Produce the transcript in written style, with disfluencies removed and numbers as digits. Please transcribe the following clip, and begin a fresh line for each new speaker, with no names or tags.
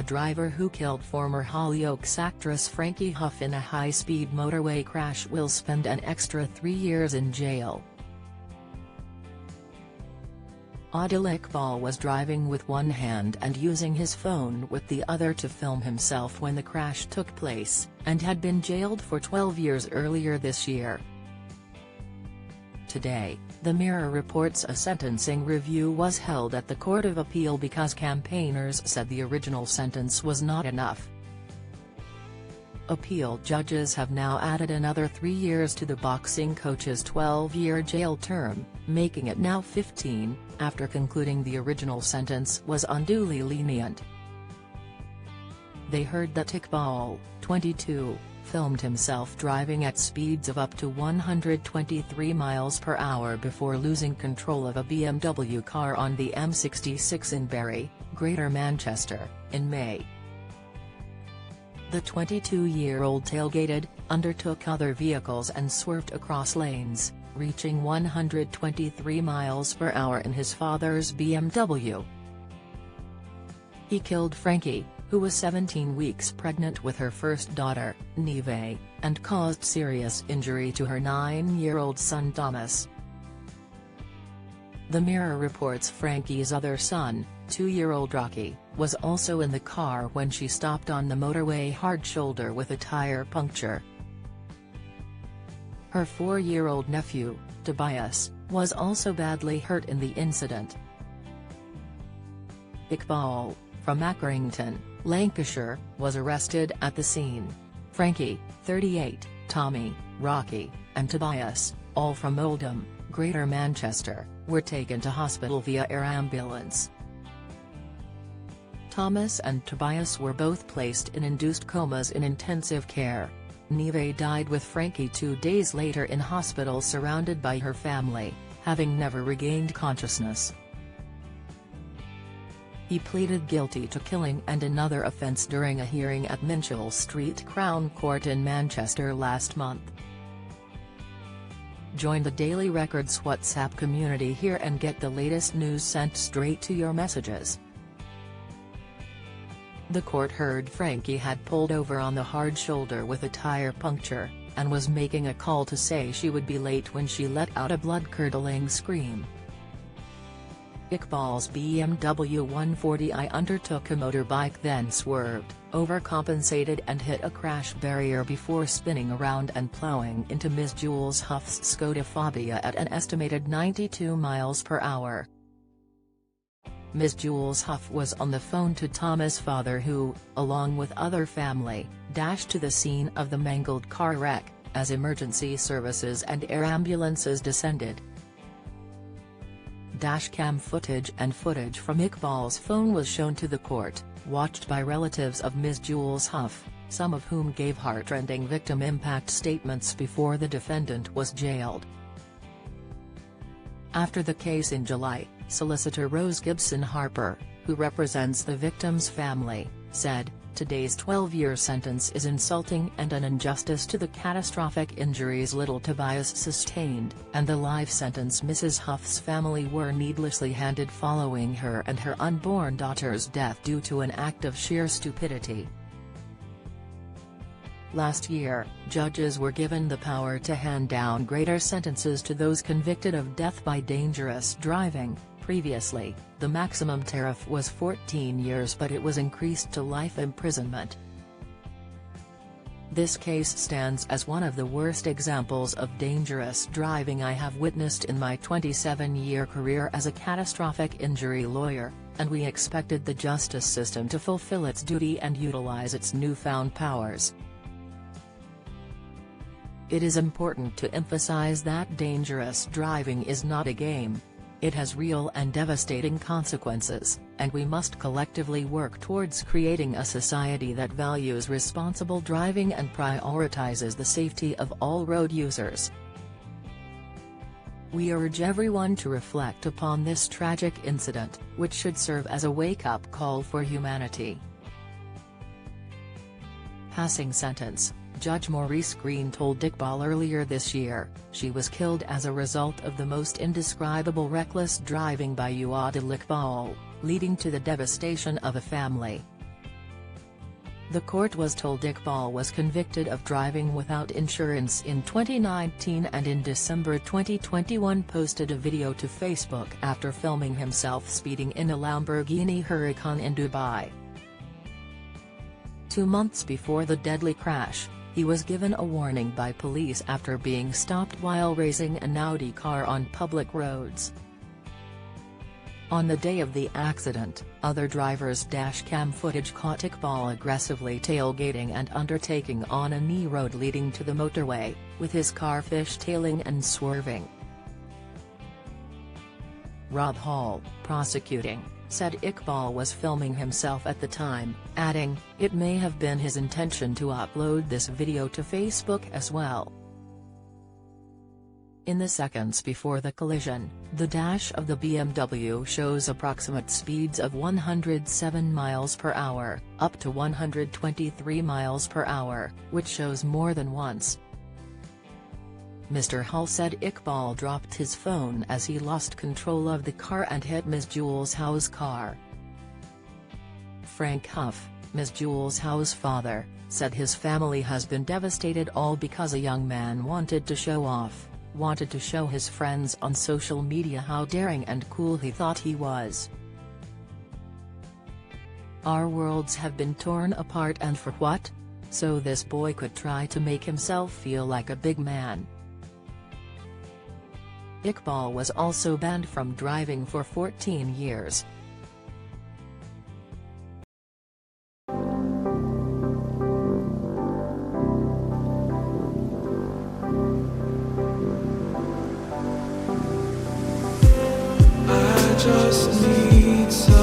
a driver who killed former Hollyoaks actress Frankie Huff in a high-speed motorway crash will spend an extra 3 years in jail. Adil Iqbal was driving with one hand and using his phone with the other to film himself when the crash took place, and had been jailed for 12 years earlier this year. Today, the Mirror reports a sentencing review was held at the Court of Appeal because campaigners said the original sentence was not enough. Appeal judges have now added another 3 years to the boxing coach's 12-year jail term, making it now 15, after concluding the original sentence was unduly lenient. They heard that Iqbal, 22, filmed himself driving at speeds of up to 123 miles per hour before losing control of a BMW car on the M66 in Bury, Greater Manchester, in May. The 22-year-old tailgated, undertook other vehicles and swerved across lanes, reaching 123 miles per hour in his father's BMW. He killed Frankie, who was 17 weeks pregnant with her first daughter, Neve, and caused serious injury to her 9-year-old son Thomas. The Mirror reports Frankie's other son, 2-year-old Rocky, was also in the car when she stopped on the motorway hard shoulder with a tire puncture. Her 4-year-old nephew, Tobias, was also badly hurt in the incident. Iqbal, from Accrington, Lancashire, was arrested at the scene. Frankie, 38, Tommy, Rocky, and Tobias, all from Oldham, Greater Manchester, were taken to hospital via air ambulance. Thomas and Tobias were both placed in induced comas in intensive care. Neve died with Frankie 2 days later in hospital surrounded by her family, having never regained consciousness. He pleaded guilty to killing and another offence during a hearing at Minshull Street Crown Court in Manchester last month. Join the Daily Records WhatsApp community here and get the latest news sent straight to your messages. The court heard Frankie had pulled over on the hard shoulder with a tire puncture, and was making a call to say she would be late when she let out a blood-curdling scream. Iqbal's BMW 140i undertook a motorbike, then swerved, overcompensated and hit a crash barrier before spinning around and ploughing into Ms. Jules Huff's Skoda Fabia at an estimated 92 miles per hour. Ms. Jules Huff was on the phone to Thomas' father who, along with other family, dashed to the scene of the mangled car wreck, as emergency services and air ambulances descended. Dashcam footage and footage from Iqbal's phone was shown to the court, watched by relatives of Ms. Jules Huff, some of whom gave heartrending victim impact statements before the defendant was jailed. After the case in July, solicitor Rose Gibson Harper, who represents the victim's family, said, "Today's 12-year sentence is insulting and an injustice to the catastrophic injuries little Tobias sustained, and the life sentence Mrs. Huff's family were needlessly handed following her and her unborn daughter's death due to an act of sheer stupidity." Last year, judges were given the power to hand down greater sentences to those convicted of death by dangerous driving. Previously, the maximum tariff was 14 years, but it was increased to life imprisonment. This case stands as one of the worst examples of dangerous driving I have witnessed in my 27-year career as a catastrophic injury lawyer, and we expected the justice system to fulfill its duty and utilize its newfound powers. It is important to emphasize that dangerous driving is not a game. It has real and devastating consequences, and we must collectively work towards creating a society that values responsible driving and prioritizes the safety of all road users. We urge everyone to reflect upon this tragic incident, which should serve as a wake-up call for humanity. Passing sentence. Judge Maurice Green told Iqbal earlier this year, she was killed as a result of the most indescribable reckless driving by Adil Iqbal, leading to the devastation of a family. The court was told Iqbal was convicted of driving without insurance in 2019 and in December 2021 posted a video to Facebook after filming himself speeding in a Lamborghini Huracan in Dubai. 2 months before the deadly crash, he was given a warning by police after being stopped while racing an Audi car on public roads. On the day of the accident, other drivers' dashcam footage caught Iqbal aggressively tailgating and undertaking on a knee road leading to the motorway, with his car fishtailing and swerving. Rob Hall, prosecuting, said Iqbal was filming himself at the time, adding, "It may have been his intention to upload this video to Facebook as well." In the seconds before the collision, the dash of the BMW shows approximate speeds of 107 miles per hour, up to 123 miles per hour, which shows more than once. Mr. Hull said Iqbal dropped his phone as he lost control of the car and hit Ms. Jules Howe's car. Frank Huff, Ms. Jules Howe's father, said his family has been devastated all because a young man wanted to show off. Wanted to show his friends on social media how daring and cool he thought he was. Our worlds have been torn apart, and for what? So this boy could try to make himself feel like a big man. Iqbal was also banned from driving for 14 years.
Just need some